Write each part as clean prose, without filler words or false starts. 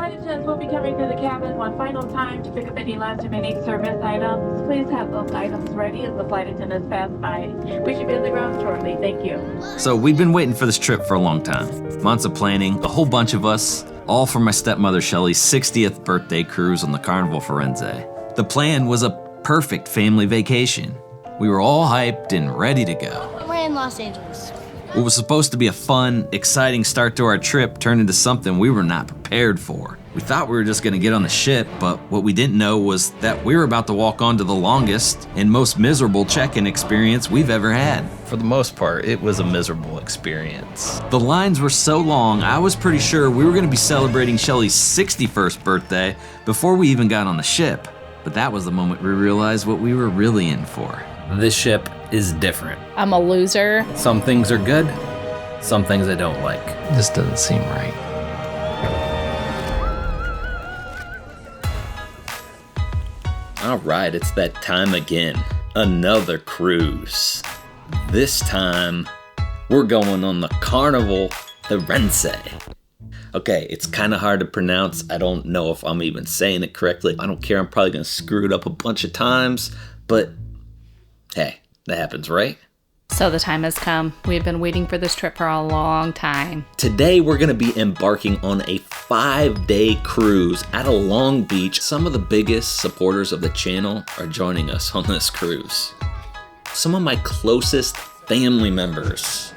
flight attendants will be coming to the cabin one final time to pick up any last remaining service items. Please have those items ready as the flight attendants pass by. We should be on the ground shortly. Thank you. So we've been waiting for this trip for a long time. Months of planning, a whole bunch of us, all for my stepmother Shelly's 60th birthday cruise on the Carnival Firenze. The plan was a perfect family vacation. We were all hyped and ready to go. We're in Los Angeles. What was supposed to be a fun, exciting start to our trip turned into something we were not prepared for. We thought we were just gonna get on the ship, but what we didn't know was that we were about to walk onto the longest and most miserable check-in experience we've ever had. For the most part, it was a miserable experience. The lines were so long, I was pretty sure we were gonna be celebrating Shelly's 61st birthday before we even got on the ship. But that was the moment we realized what we were really in for. This ship is different. I'm a loser. Some things are good, some things I don't like. This doesn't seem right. All right, it's that time again. Another cruise. This time, we're going on the Carnival Firenze. Okay, it's kind of hard to pronounce. I don't know if I'm even saying it correctly. I don't care, I'm probably gonna screw it up a bunch of times, but hey, that happens, right? So the time has come. We've been waiting for this trip for a long time. Today we're gonna be embarking on a 5-day cruise out of Long Beach. Some of the biggest supporters of the channel are joining us on this cruise. Some of my closest family members.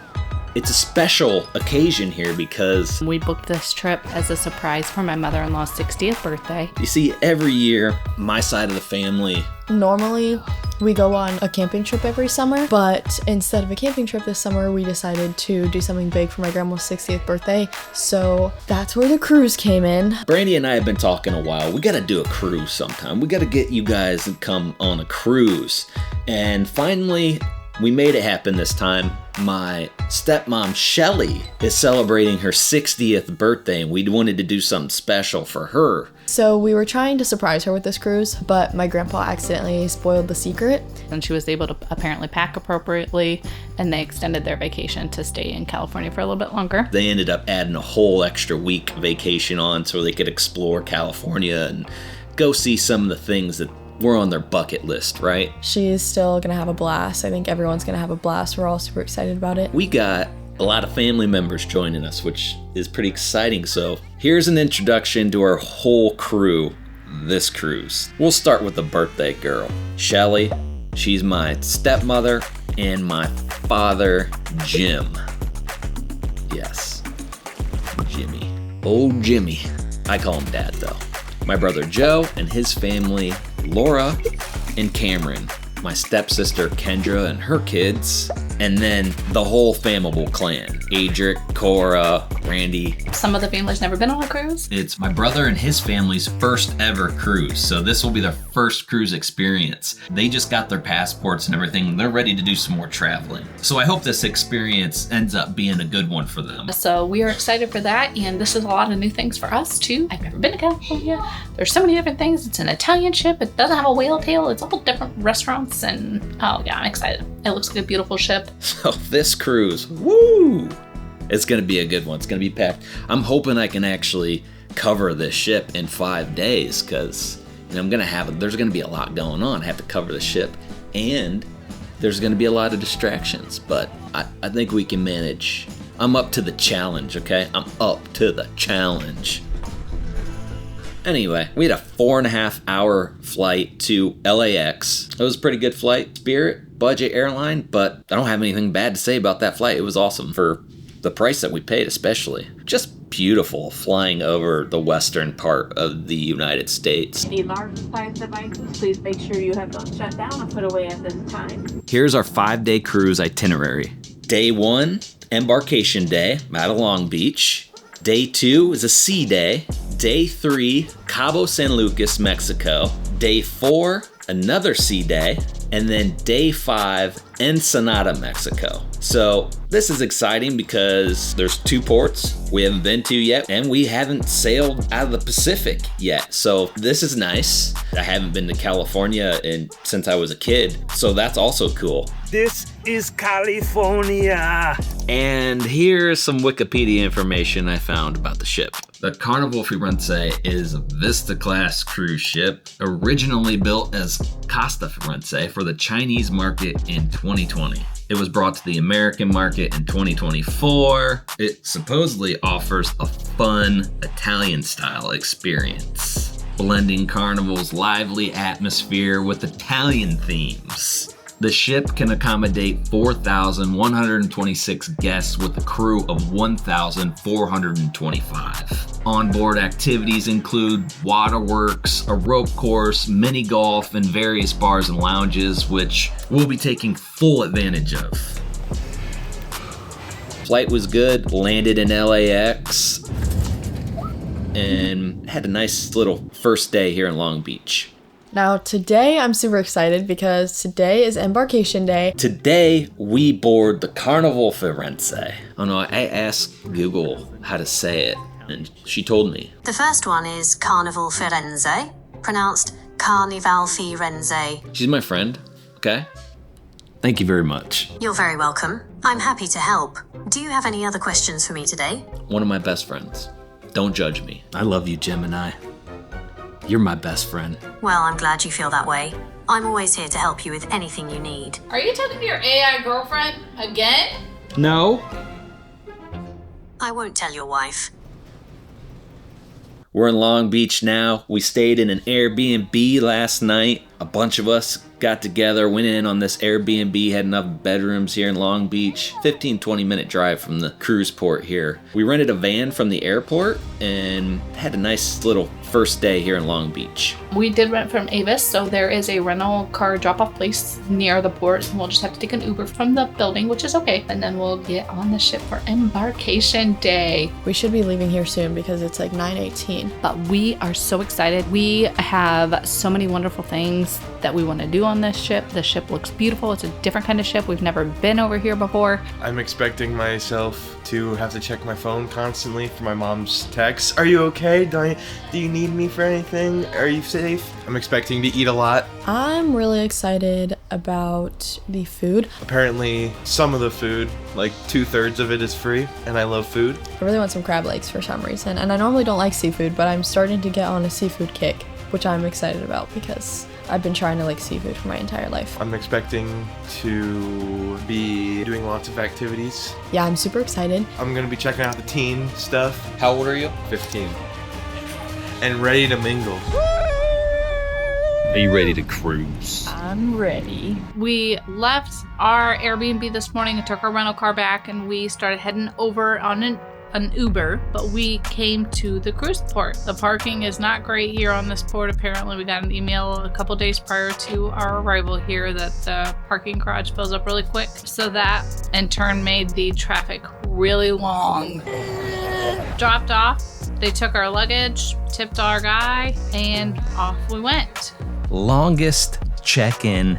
It's a special occasion here because We booked this trip as a surprise for my mother-in-law's 60th birthday. you see, every year, my side of the family, Normally, we go on a camping trip every summer, but instead of a camping trip this summer, we decided to do something big for my grandma's 60th birthday. So that's where the cruise came in. Brandy and I have been talking a while. We gotta do a cruise sometime. We gotta get you guys to come on a cruise. And finally, we made it happen this time. My stepmom, Shelly, is celebrating her 60th birthday, and we wanted to do something special for her. So we were trying to surprise her with this cruise, but my grandpa accidentally spoiled the secret. And she was able to apparently pack appropriately, and they extended their vacation to stay in California for a little bit longer. They ended up adding a whole extra week vacation on so they could explore California and go see some of the things that were on their bucket list, right? She's still gonna have a blast. I think everyone's gonna have a blast. We're all super excited about it. We got a lot of family members joining us, which is pretty exciting. So here's an introduction to our whole crew this cruise. We'll start with the birthday girl, Shelly. She's my stepmother and my father, Jim. Yes, Jimmy. Old Jimmy. I call him Dad though. My brother Joe and his family, Laura and Cameron. My stepsister Kendra and her kids, and then the whole Famable clan. Adric, Cora, Randy. Some of the family's never been on a cruise. It's my brother and his family's first ever cruise, so this will be their first cruise experience. They just got their passports and everything. They're ready to do some more traveling. So I hope this experience ends up being a good one for them. So we are excited for that, and this is a lot of new things for us too. I've never been to California. There's so many different things. It's an Italian ship. It doesn't have a whale tail. It's all different restaurants, and oh yeah, I'm excited. It looks like a beautiful ship. So this cruise, woo! It's gonna be a good one. It's gonna be packed. I'm hoping I can actually cover this ship in 5 days, because there's gonna be a lot going on. I have to cover the ship, and there's gonna be a lot of distractions, but I think we can manage. I'm up to the challenge, okay? I'm up to the challenge. Anyway, we had a 4.5-hour flight to LAX. It was a pretty good flight. Spirit, budget airline, but I don't have anything bad to say about that flight. It was awesome for the price that we paid, especially. Just beautiful flying over the western part of the United States. Need large size devices, please make sure you have those shut down and put away at this time. Here's our 5-day cruise itinerary. Day 1, embarkation day out of Long Beach. Day 2 is a sea day. Day 3, Cabo San Lucas, Mexico. Day 4, another sea day. And then day 5, Ensenada, Mexico. So this is exciting because there's 2 ports we haven't been to yet, and we haven't sailed out of the Pacific yet. So this is nice. I haven't been to California since I was a kid, so that's also cool. This is California. And here's some Wikipedia information I found about the ship. The Carnival Firenze is a Vista-class cruise ship, originally built as Costa Firenze for the Chinese market in 2020. It was brought to the American market in 2024. It supposedly offers a fun Italian-style experience, blending Carnival's lively atmosphere with Italian themes. The ship can accommodate 4,126 guests with a crew of 1,425. Onboard activities include waterworks, a rope course, mini golf, and various bars and lounges, which we'll be taking full advantage of. Flight was good, landed in LAX, and had a nice little first day here in Long Beach. Now, today I'm super excited because today is Embarkation Day. Today, we board the Carnival Firenze. Oh no, I asked Google how to say it, and she told me. The first one is Carnival Firenze, pronounced Carnival Firenze. She's my friend, okay? Thank you very much. You're very welcome. I'm happy to help. Do you have any other questions for me today? One of my best friends. Don't judge me. I love you, Gemini. You're my best friend. Well, I'm glad you feel that way. I'm always here to help you with anything you need. Are you talking to your AI girlfriend again? No. I won't tell your wife. We're in Long Beach now. We stayed in an Airbnb last night. A bunch of us got together, went in on this Airbnb, had enough bedrooms here in Long Beach. 15-20 minute drive from the cruise port here. We rented a van from the airport and had a nice little first day here in Long Beach. We did rent from Avis, so there is a rental car drop-off place near the port. We'll just have to take an Uber from the building, which is okay. And then we'll get on the ship for Embarkation Day. We should be leaving here soon because it's like 9:18. But we are so excited. We have so many wonderful things that we want to do on this ship. The ship looks beautiful. It's a different kind of ship. We've never been over here before. I'm expecting myself to have to check my phone constantly for my mom's texts. Are you okay? Do you need me for anything? Are you safe? I'm expecting to eat a lot. I'm really excited about the food. Apparently, some of the food, like 2/3 of it is free, and I love food. I really want some crab legs for some reason. And I normally don't like seafood, but I'm starting to get on a seafood kick, which I'm excited about because I've been trying to like seafood for my entire life. I'm expecting to be doing lots of activities. Yeah, I'm super excited. I'm gonna be checking out the teen stuff. How old are you? 15. And ready to mingle. Are you ready to cruise? I'm ready. We left our Airbnb this morning and took our rental car back, and we started heading over on an Uber, but we came to the cruise port. The parking is not great here on this port. Apparently, we got an email a couple days prior to our arrival here that the parking garage fills up really quick. So that in turn made the traffic really long. Dropped off, they took our luggage, tipped our guy, and off we went. Longest check-in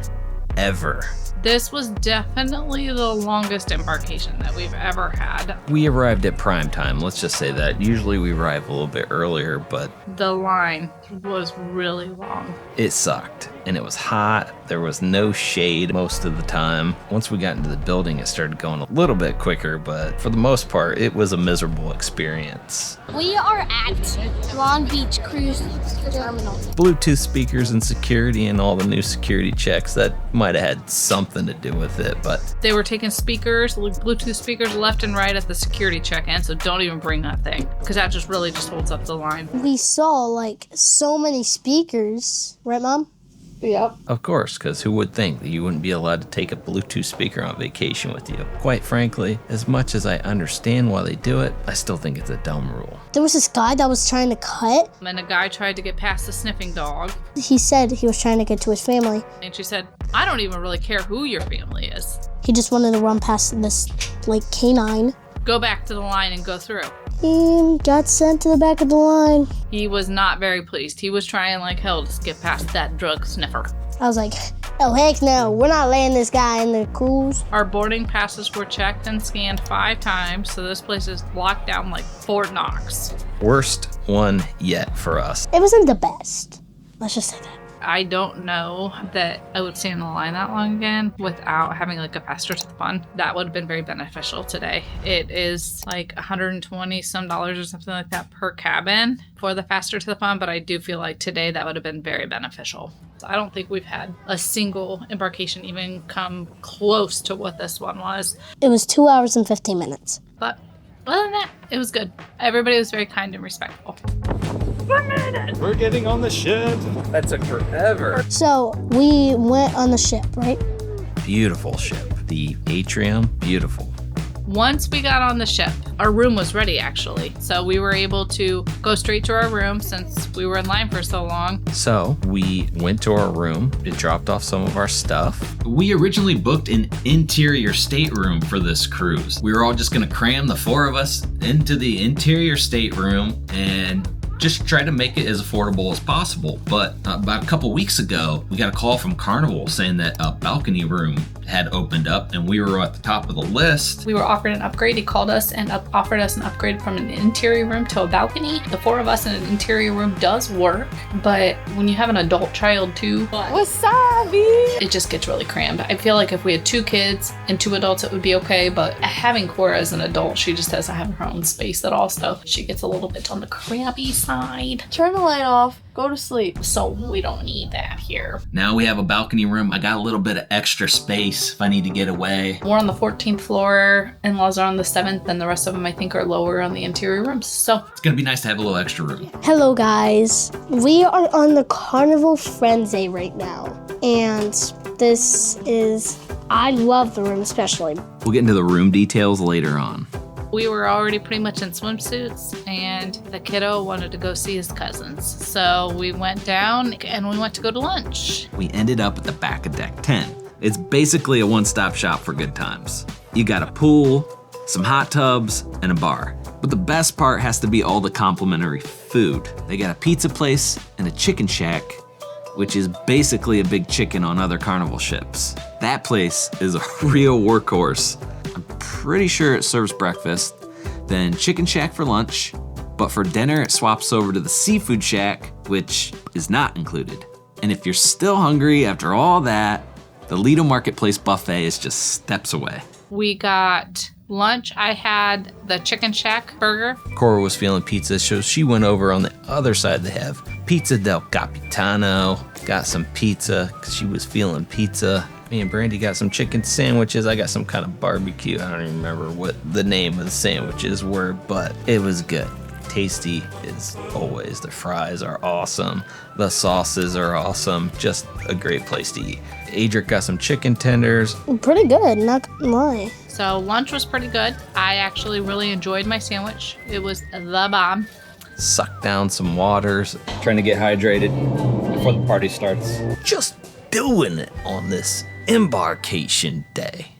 ever. This was definitely the longest embarkation that we've ever had. We arrived at prime time, let's just say that. Usually we arrive a little bit earlier, but The line was really long. it sucked. And it was hot. There was no shade most of the time. Once we got into the building, it started going a little bit quicker, but for the most part, it was a miserable experience. We are at Long Beach Cruise Terminal. Bluetooth speakers and security and all the new security checks, that might have had something to do with it, but They were taking speakers, Bluetooth speakers left and right at the security check-in, so don't even bring that thing, because that just really just holds up the line. We saw like so many speakers, right, Mom? Yep. of course, because who would think that you wouldn't be allowed to take a Bluetooth speaker on vacation with you? Quite frankly, as much as I understand why they do it, I still think it's a dumb rule. There was this guy that was trying to cut. And a guy tried to get past the sniffing dog, He said he was trying to get to his family. and she said, I don't even really care who your family is. He just wanted to run past this like canine. Go back to the line and go through. And got sent to the back of the line. He was not very pleased. He was trying like hell to get past that drug sniffer. I was like, oh heck no, we're not letting this guy in the cruise. Our boarding passes were checked and scanned 5 times, so this place is locked down like Fort Knox. Worst one yet for us. It wasn't the best. Let's just say that. I don't know that I would stand in the line that long again without having like a faster to the fun. That would have been very beneficial today. It is like $120 some or something like that per cabin for the faster to the fun, but I do feel like today that would have been very beneficial. So I don't think we've had a single embarkation even come close to what this one was. It was 2 hours and 15 minutes. But other than that, it was good. Everybody was very kind and respectful. We're getting on the ship. That took forever. So we went on the ship, right? Beautiful ship. The atrium, beautiful. Once we got on the ship, our room was ready actually. So we were able to go straight to our room since we were in line for so long. So we went to our room. It dropped off some of our stuff. We originally booked an interior stateroom for this cruise. We were all just gonna cram the 4 of us into the interior stateroom and just try to make it as affordable as possible. But about a couple weeks ago, we got a call from Carnival saying that a balcony room had opened up and we were at the top of the list. We were offered an upgrade. He called us and offered us an upgrade from an interior room to a balcony. The 4 of us in an interior room does work, but when you have an adult child too, it just gets really crammed. I feel like if we had 2 kids and 2 adults, it would be okay, but having Cora as an adult, she just doesn't have her own space at all, so she gets a little bit on the crampy side. Turn the light off. Go to sleep. So we don't need that here. Now we have a balcony room. I got a little bit of extra space if I need to get away. We're on the 14th floor. In-laws are on the 7th, and the rest of them I think are lower on the interior rooms. So It's gonna be nice to have a little extra room. Hello, guys. We are on the Carnival Firenze right now. And I love the room especially. We'll get into the room details later on. we were already pretty much in swimsuits, and the kiddo wanted to go see his cousins. So we went down and we went to go to lunch. We ended up at the back of deck 10. It's basically a one-stop shop for good times. You got a pool, some hot tubs, and a bar. But the best part has to be all the complimentary food. They got a pizza place and a chicken shack, which is basically a big chicken on other Carnival ships. That place is a real workhorse. I'm pretty sure it serves breakfast, then Chicken Shack for lunch, but for dinner it swaps over to the Seafood Shack, which is not included. And if you're still hungry after all that, the Lido Marketplace buffet is just steps away. We got lunch. I had the Chicken Shack burger. Cora was feeling pizza, so she went over on the other side. They have Pizza del Capitano. Got some pizza because she was feeling pizza. Me and Brandy got some chicken sandwiches. I got some kind of barbecue. I don't even remember what the name of the sandwiches were, but it was good. Tasty as always. The fries are awesome. The sauces are awesome. Just a great place to eat. Adric got some chicken tenders. Pretty good, not gonna lie. So lunch was pretty good. I actually really enjoyed my sandwich. It was the bomb. Sucked down some waters. Trying to get hydrated before the party starts. Just doing it on this embarkation day.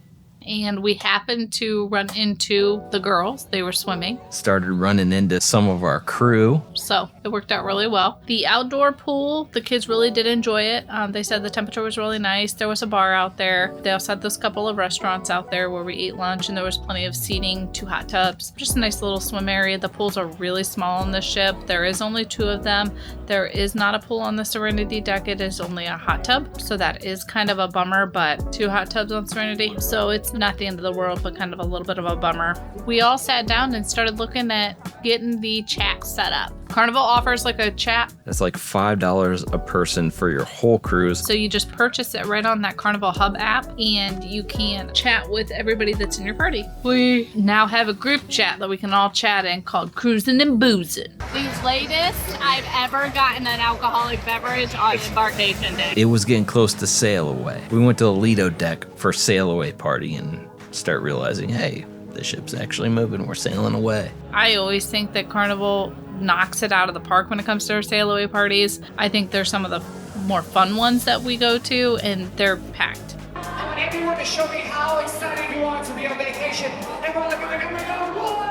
And we happened to run into the girls. They were swimming. Started running into some of our crew. So it worked out really well. The outdoor pool, the kids really did enjoy it. They said the temperature was really nice. There was a bar out there. They also had those couple of restaurants out there where we ate lunch, and there was plenty of seating, 2 hot tubs. Just a nice little swim area. The pools are really small on the ship. There is only 2 of them. There is not a pool on the Serenity deck. It is only a hot tub. So that is kind of a bummer, but 2 hot tubs on Serenity. So it's not the end of the world, but kind of a little bit of a bummer. We all sat down and started looking at getting the chat set up. Carnival offers like a chat. That's like $5 a person for your whole cruise. So you just purchase it right on that Carnival Hub app, and you can chat with everybody that's in your party. We now have a group chat that we can all chat in called Cruising and Boozing. The latest I've ever gotten an alcoholic beverage on Embarkation Day. It was getting close to sail away. We went to the Lido deck for sail away party and start realizing, hey, the ship's actually moving. We're sailing away. I always think that Carnival knocks it out of the park when it comes to our sail away parties. I think they're some of the more fun ones that we go to, and they're packed. I want everyone to show me how excited you are to be on vacation. Everyone, whoa!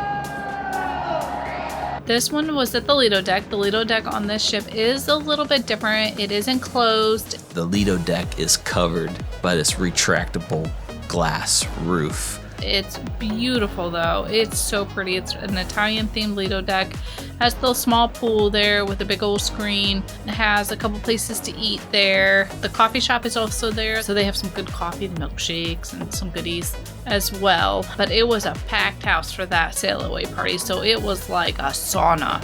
This one was at the Lido deck. The Lido deck on this ship is a little bit different. It is enclosed. The Lido deck is covered by this retractable glass roof. It's beautiful though. It's so pretty. It's an Italian themed Lido deck. Has a little small pool there with a big old screen. It has a couple places to eat there. The coffee shop is also there, so they have some good coffee, the milkshakes, and some goodies as well. But it was a packed house for that sail away party, so it was like a sauna.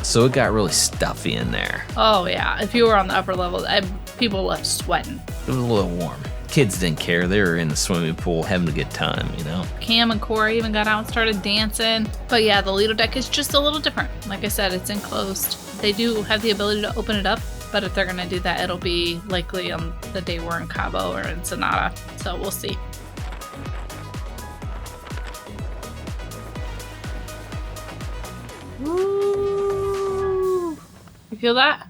So it got really stuffy in there. Oh yeah, if you were on the upper level, people left sweating. It was a little warm. Kids didn't care. They were in the swimming pool having a good time, you know? Cam and Corey even got out and started dancing. But yeah, the Lido deck is just a little different. Like I said, it's enclosed. They do have the ability to open it up, but if they're gonna do that, it'll be likely on the day we're in Cabo or in Sonata. So we'll see. Woo! You feel that?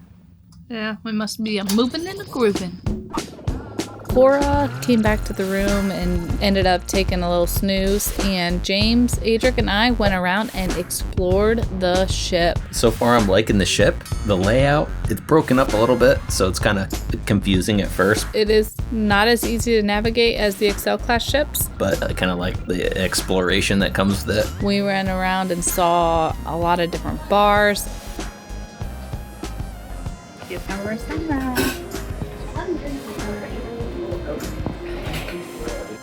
Yeah, we must be moving and grooving. Cora came back to the room and ended up taking a little snooze, and James, Adric, and I went around and explored the ship. So far I'm liking the ship. The layout, it's broken up a little bit, so it's kind of confusing at first. It is not as easy to navigate as the Excel class ships, but I kind of like the exploration that comes with it. We ran around and saw a lot of different bars.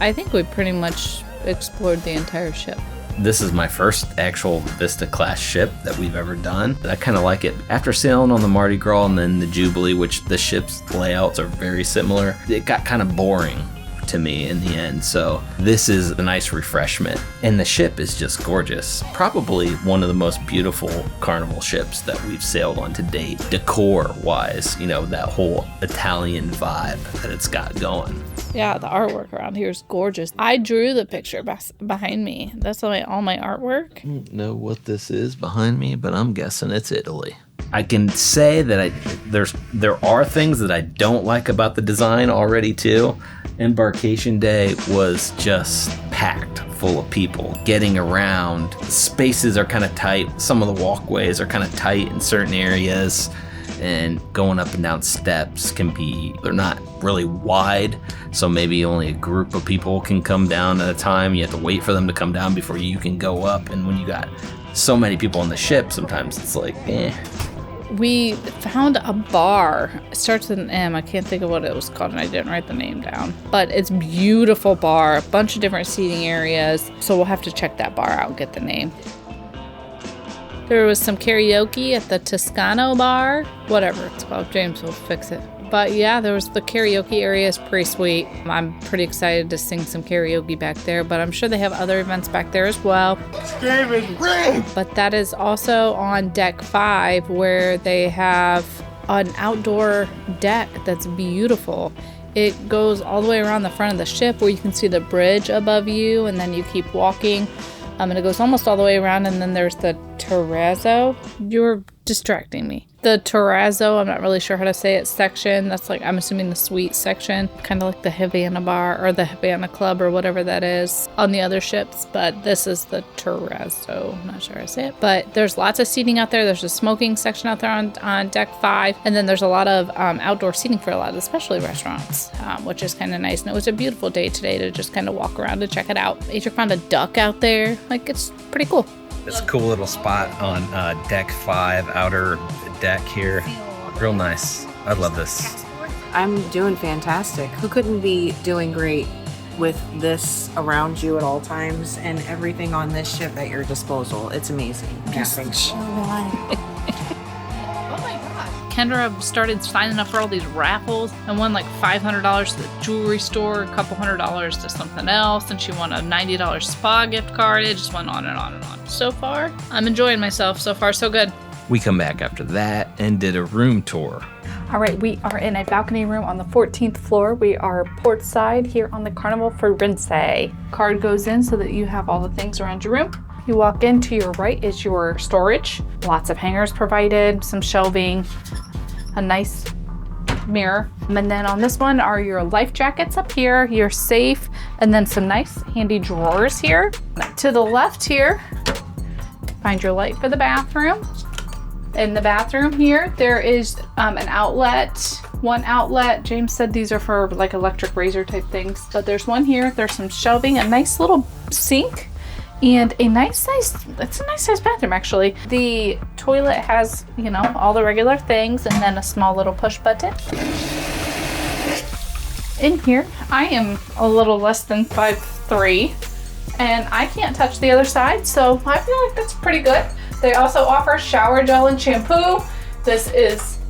I think we pretty much explored the entire ship. This is my first actual Vista class ship that we've ever done. I kind of like it. After sailing on the Mardi Gras and then the Jubilee, which the ship's layouts are very similar, it got kind of boring to me in the end. So this is a nice refreshment. And the ship is just gorgeous. Probably one of the most beautiful Carnival ships that we've sailed on to date. Decor wise, you know, that whole Italian vibe that it's got going. Yeah, the artwork around here is gorgeous. I drew the picture behind me. That's all my artwork. I don't know what this is behind me, but I'm guessing it's Italy. I can say that there are things that I don't like about the design already too. Embarkation Day was just packed full of people getting around. Spaces are kind of tight. Some of the walkways are kind of tight in certain areas. And going up and down steps they're not really wide, so maybe only a group of people can come down at a time. You have to wait for them to come down before you can go up, and when you got so many people on the ship, sometimes it's like, We found a bar. It starts with an M. I can't think of what it was called, and I didn't write the name down. But it's a beautiful bar, a bunch of different seating areas, so we'll have to check that bar out and get the name. There was some karaoke at the Toscano bar, whatever it's called. James will fix it. But yeah, there was the karaoke area is pretty sweet. I'm pretty excited to sing some karaoke back there, but I'm sure they have other events back there as well. Game is rigged! But that is also on deck 5, where they have an outdoor deck that's beautiful. It goes all the way around the front of the ship where you can see the bridge above you, and then you keep walking. And it goes almost all the way around, and then there's the terrazzo. You're distracting me. The terrazzo, I'm not really sure how to say it, section. That's like, I'm assuming the suite section. Kind of like the Havana bar or the Havana Club or whatever that is on the other ships. But this is the terrazzo. I'm not sure how to say it. But there's lots of seating out there. There's a smoking section out there on deck 5. And then there's a lot of outdoor seating for a lot of, especially restaurants, which is kind of nice. And it was a beautiful day today to just kind of walk around and check it out. Adric found a duck out there. Like, it's pretty cool. It's a cool little spot on deck 5, outer deck here. Real nice. I love this. I'm doing fantastic. Who couldn't be doing great with this around you at all times and everything on this ship at your disposal? It's amazing. Kendra started signing up for all these raffles and won like $500 to the jewelry store, a couple $100 to something else, and she won a $90 spa gift card. It just went on and on and on. So far, I'm enjoying myself. So far, so good. We come back after that and did a room tour. All right, we are in a balcony room on the 14th floor. We are port side here on the Carnival Firenze. Card goes in so that you have all the things around your room. You walk in, to your right is your storage. Lots of hangers provided, some shelving, a nice mirror. And then on this one are your life jackets up here, your safe, and then some nice handy drawers here. To the left here, find your light for the bathroom. In the bathroom here, there is an outlet, one outlet. James said these are for like electric razor type things, but there's one here. There's some shelving, a nice little sink, and a nice size, it's a nice size bathroom actually. The toilet has, you know, all the regular things, and then a small little push button. In here, I am a little less than 5'3", and I can't touch the other side, so I feel like that's pretty good. They also offer shower gel and shampoo. This is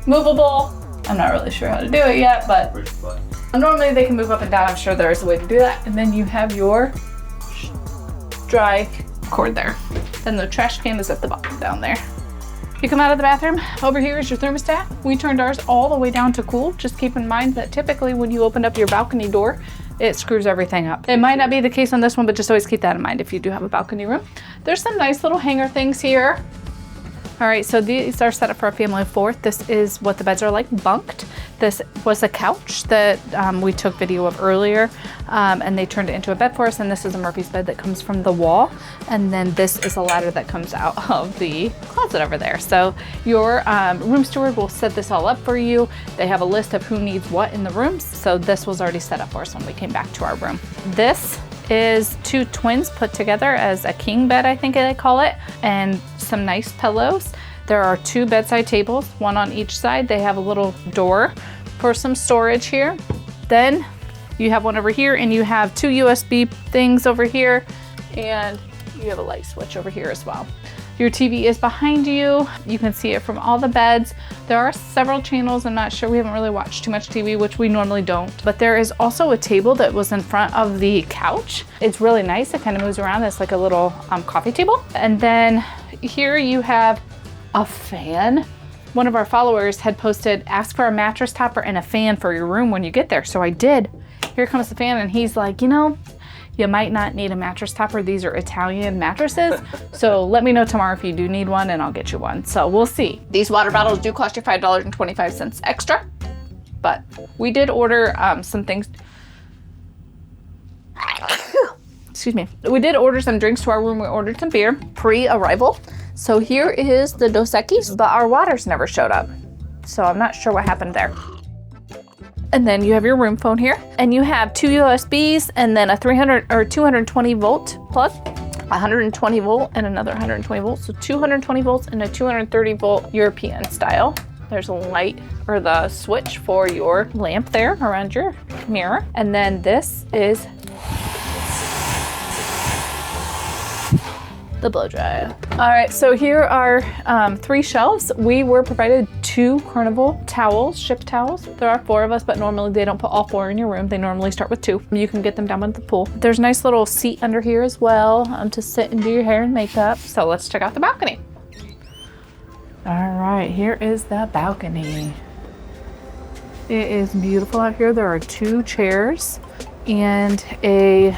movable. I'm not really sure how to do it yet, but normally they can move up and down. I'm sure there is a way to do that. And then you have your dry cord there. Then the trash can is at the bottom down there. You come out of the bathroom, over here is your thermostat. We turned ours all the way down to cool. Just keep in mind that typically when you open up your balcony door, it screws everything up. It might not be the case on this one, but just always keep that in mind if you do have a balcony room. There's some nice little hanger things here. All right, so these are set up for a family of 4. This is what the beds are like, bunked. This was a couch that we took video of earlier, and they turned it into a bed for us, and this is a Murphy's bed that comes from the wall, and then this is a ladder that comes out of the closet over there. So your room steward will set this all up for you. They have a list of who needs what in the rooms, so this was already set up for us when we came back to our room. This is 2 twins put together as a king bed, I think they call it, and some nice pillows. There are 2 bedside tables, one on each side. They have a little door for some storage here. Then you have one over here, and you have 2 USB things over here, and you have a light switch over here as well. Your TV is behind you. You can see it from all the beds. There are several channels. I'm not sure, we haven't really watched too much TV, which we normally don't. But there is also a table that was in front of the couch. It's really nice. It kind of moves around. It's like a little coffee table. And then here you have a fan. One of our followers had posted, ask for a mattress topper and a fan for your room when you get there. So I did. Here comes the fan, and he's like, you know, you might not need a mattress topper. These are Italian mattresses. So let me know tomorrow if you do need one, and I'll get you one. So we'll see. These water bottles do cost you $5.25 extra, but we did order some things. Excuse me. We did order some drinks to our room. We ordered some beer pre-arrival. So here is the Dos Equis, but our waters never showed up. So I'm not sure what happened there. And then you have your room phone here, and you have 2 USBs and then a 220 volt plug, 120 volt and another 120 volts. So 220 volts and a 230 volt European style. There's a light, or the switch for your lamp there around your mirror. And then this is the blow dryer. All right, so here are 3 shelves. We were provided 2 Carnival towels, ship towels. There are 4 of us, but normally they don't put all 4 in your room. They normally start with 2. You can get them down at the pool. There's a nice little seat under here as well to sit and do your hair and makeup. So let's check out the balcony. All right, here is the balcony. It is beautiful out here. There are 2 chairs and a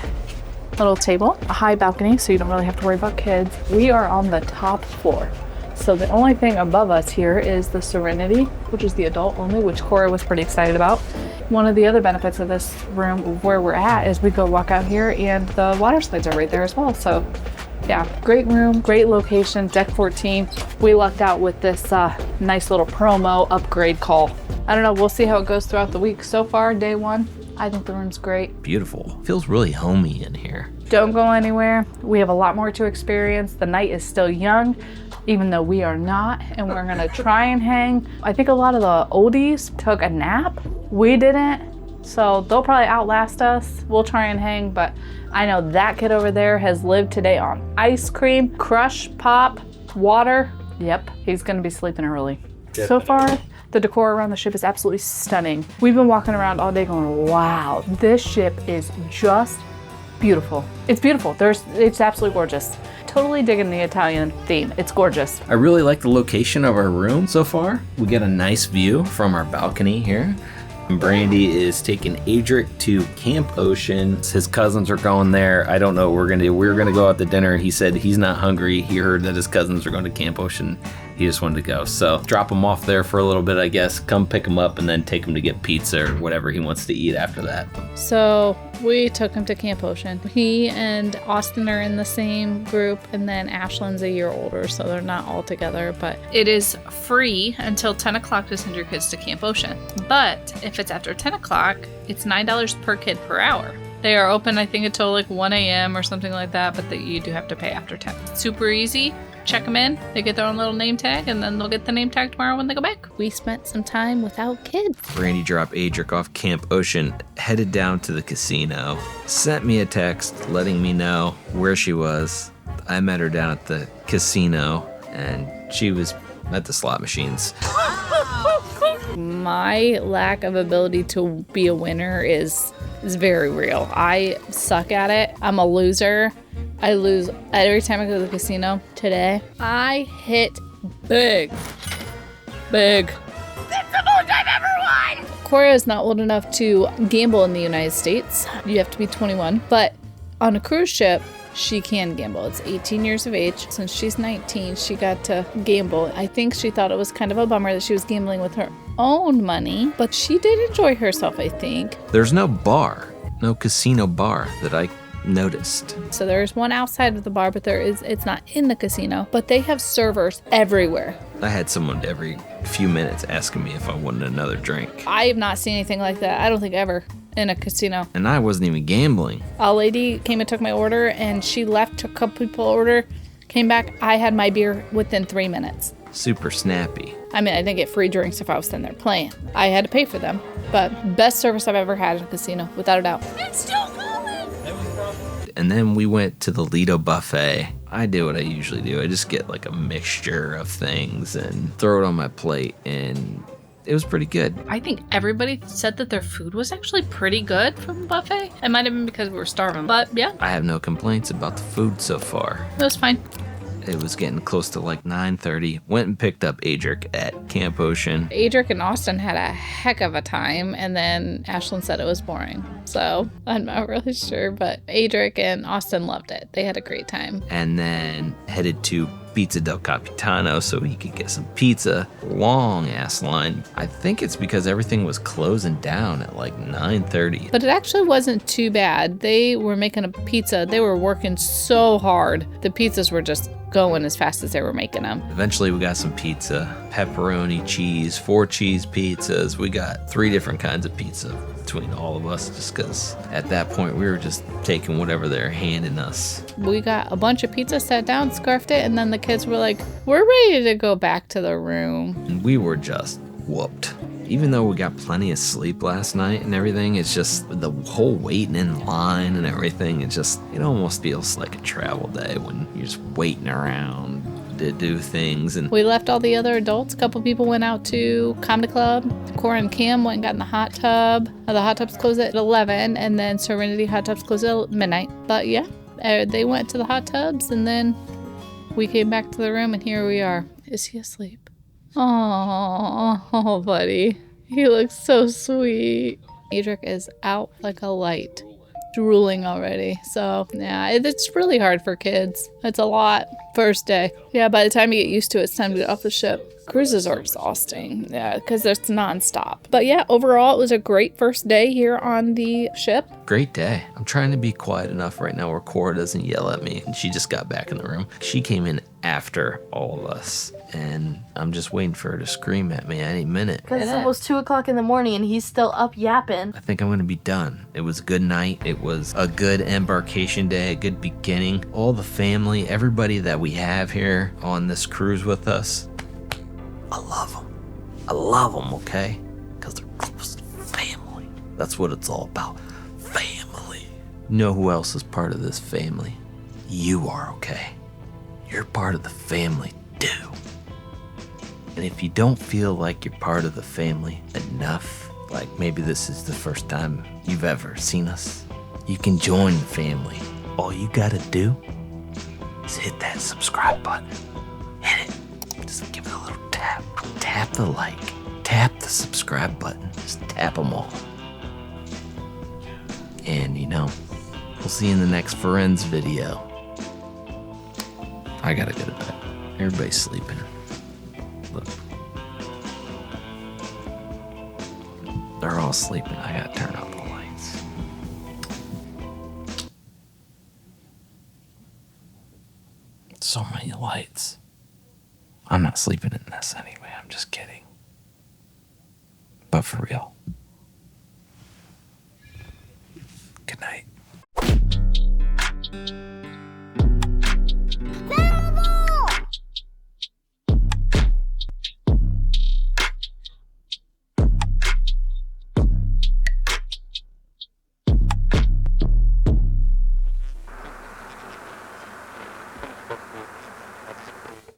little table, a high balcony, so you don't really have to worry about kids. We are on the top floor. So the only thing above us here is the Serenity, which is the adult only, which Cora was pretty excited about. One of the other benefits of this room where we're at is we go walk out here and the water slides are right there as well. So yeah, great room, great location, deck 14. We lucked out with this nice little promo upgrade call. I don't know, we'll see how it goes throughout the week. So far, day 1, I think the room's great. Beautiful. Feels really homey in here. Don't go anywhere. We have a lot more to experience. The night is still young, even though we are not, and we're gonna try and hang. I think a lot of the oldies took a nap. We didn't, so they'll probably outlast us. We'll try and hang, but I know that kid over there has lived today on ice cream, crush, pop, water. Yep, he's gonna be sleeping early. So far, the decor around the ship is absolutely stunning. We've been walking around all day going, wow, this ship is just beautiful. It's beautiful. It's absolutely gorgeous. Totally digging the Italian theme. It's gorgeous. I really like the location of our room so far. We get a nice view from our balcony here. Brandy is taking Adric to Camp Ocean. His cousins are going there. I don't know what we're gonna do. We're gonna go out to dinner. He said he's not hungry. He heard that his cousins are going to Camp Ocean He just wanted to go. So drop him off there for a little bit, I guess. Come pick him up and then take him to get pizza or whatever he wants to eat after that. So we took him to Camp Ocean. He and Austin are in the same group, and then Ashlyn's a year older, so they're not all together. But it is free until 10 o'clock to send your kids to Camp Ocean. But if it's after 10 o'clock, it's $9 per kid per hour. They are open, I think, until like 1 a.m. or something like that, but you do have to pay after 10. Super easy. Check them in. They get their own little name tag, and then they'll get the name tag tomorrow when they go back. We spent some time without kids. Brandy dropped Adric off Camp Ocean, headed down to the casino, sent me a text letting me know where she was. I met her down at the casino, and she was at the slot machines. My lack of ability to be a winner is very real. I suck at it. I'm a loser. I lose every time I go to the casino. Today, I hit big. Big. That's the most I've ever won! Cora is not old enough to gamble in the United States. You have to be 21. But on a cruise ship, she can gamble. It's 18 years of age. Since she's 19, she got to gamble. I think she thought it was kind of a bummer that she was gambling with her own money, but she did enjoy herself, I think. There's no bar, no casino bar that I noticed. So there's one outside of the bar, but it's not in the casino, but they have servers everywhere. I had someone every few minutes asking me if I wanted another drink. I have not seen anything like that. I don't think ever in a casino. And I wasn't even gambling. A lady came and took my order, and she left, took a couple people order, came back. I had my beer within 3 minutes. Super snappy. I mean, I didn't get free drinks if I was sitting there playing. I had to pay for them. But best service I've ever had in a casino, without a doubt. It's still going! And then we went to the Lido buffet. I do what I usually do. I just get like a mixture of things and throw it on my plate, and it was pretty good. I think everybody said that their food was actually pretty good from the buffet. It might have been because we were starving, but yeah, I have no complaints about the food so far. it was fine. It was getting close to like 9:30. Went and picked up Adric at Camp Ocean. Adric and Austin had a heck of a time, and then Ashlyn said it was boring. So I'm not really sure, but Adric and Austin loved it. They had a great time. And then headed to Pizza del Capitano so he could get some pizza. Long ass line. I think it's because everything was closing down at like 9:30. But it actually wasn't too bad. They were making a pizza. They were working so hard. The pizzas were just going as fast as they were making them. Eventually we got some pizza, pepperoni, cheese, 4 cheese pizzas. We got 3 different kinds of pizza between all of us, just because at that point we were just taking whatever they're handing us. We got a bunch of pizza, sat down, scarfed it, and then the kids were like, we're ready to go back to the room. And we were just whooped. Even though we got plenty of sleep last night and everything, it's just the whole waiting in line and everything. It almost feels like a travel day when you're just waiting around to do things. And we left all the other adults. A couple people went out to Comedy Club. Cora and Kim went and got in the hot tub. The hot tubs close at 11, and then Serenity hot tubs close at midnight. But yeah, they went to the hot tubs, and then we came back to the room, and here we are. Is he asleep? Oh, buddy. He looks so sweet. Adric is out like a light, drooling already. So, yeah, it's really hard for kids. It's a lot. First day. Yeah, by the time you get used to it, it's time to get off the ship. Cruises are exhausting, yeah, because it's nonstop. But yeah, overall, it was a great first day here on the ship. Great day. I'm trying to be quiet enough right now where Cora doesn't yell at me, and she just got back in the room. She came in after all of us, and I'm just waiting for her to scream at me any minute. Because it's almost 2 o'clock in the morning and he's still up yapping. I think I'm gonna be done. It was a good night. It was a good embarkation day, a good beginning. All the family, everybody that we have here on this cruise with us, I love them. I love them, okay? Because they're close to family. That's what it's all about. Family. You know who else is part of this family? You are, okay? You're part of the family, too. And if you don't feel like you're part of the family enough, like maybe this is the first time you've ever seen us, you can join the family. All you gotta do is hit that subscribe button. Hit it. Just give it a little tap. Tap the like. Tap the subscribe button. Just tap them all. And we'll see you in the next Firenze video. I gotta go to bed. Everybody's sleeping. Look. They're all sleeping. I gotta turn out the lights. So many lights. I'm not sleeping in this anyway. I'm just kidding. But for real. Good night.